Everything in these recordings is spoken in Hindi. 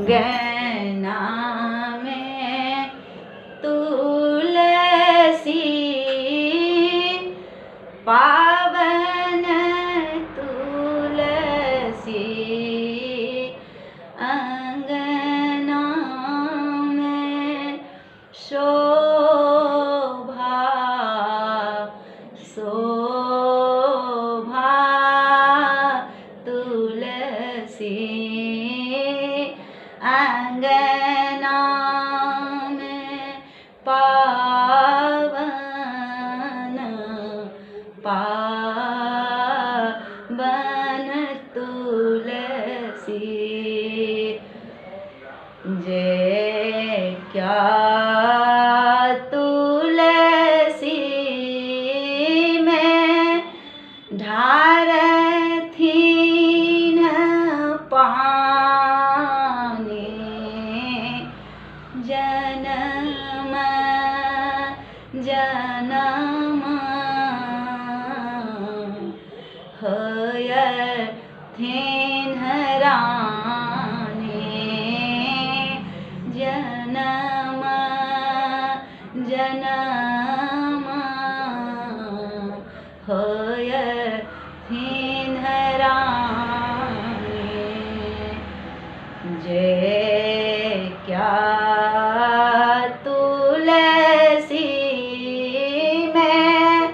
अंगना में तुलसी पावन तुलसी अंगना में शोभा शोभा तुलसी अंगना में पावन पावन तुलसी जय क्या तुलसी में ढारथीन पानी जन्म जन्म होयथिन रानी जन्म जन्म होयथिन रानी जय क्या तुलसी में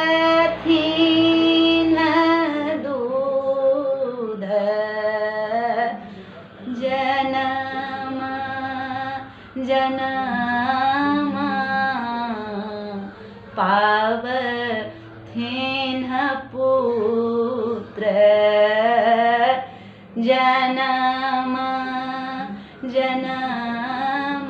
ढारथीन दूध जन्म जन्म पावथिन पुत्र जन्म जन्म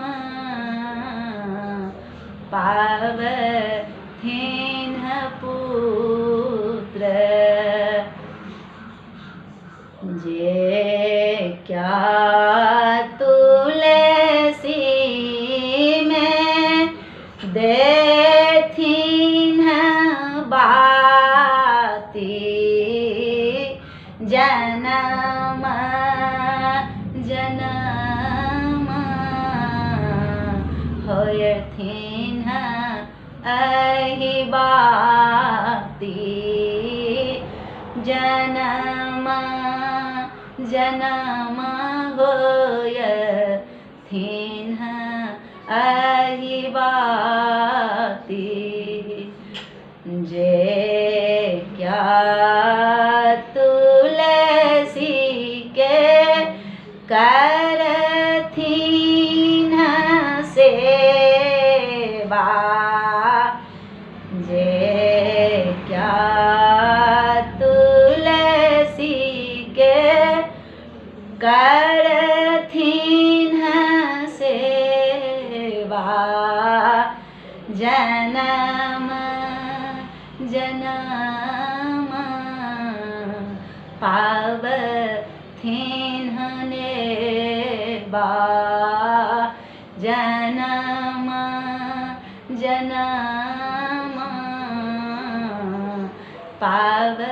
पावथिन पुत्र जय क्या तुलसी में देथिन बाती जन्म जन्म होयथिन अहि बाती जन्म जन्म होयथिन अहि बाती जय क्या तुलसी के करथिन सेवा जय क्या तुलसी के करथिन सेवा जन्म जन्म पावथिन नेबा जन्म जन्म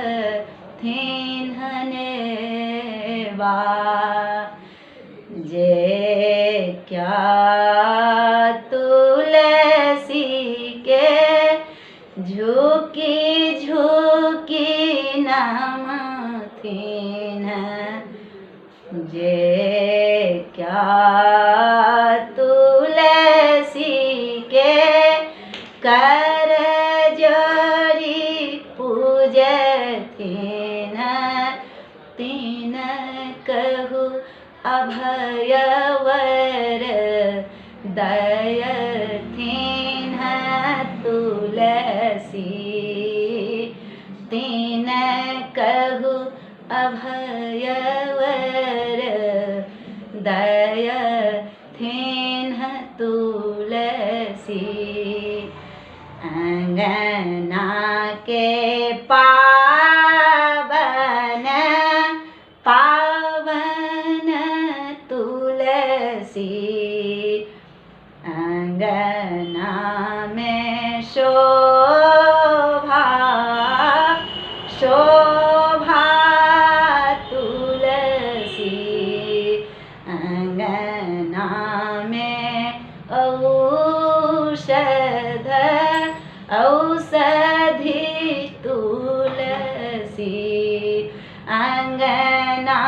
पावथिन नेबा जय क्या तुलसी के झुकी झुकी नमथिन जय क्या तुलसी के कर जोड़ी पूजथिन तीन कहु अभयवर दयथिन तुलसी तीन कहु अभयवर दयथिन तुलसी अंगना के पावन पावन तुलसी अंगना में शोभा शोभा तुलसी अंगना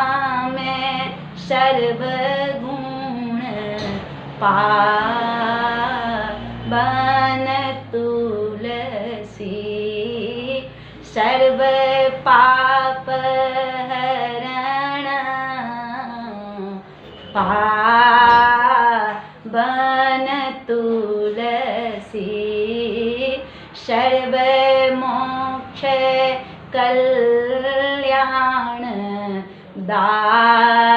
में सर्वगुण पावन तुलसी सर्व पाप हरण पावन तुलसी सर्व मोक्ष कल्याण दायिनी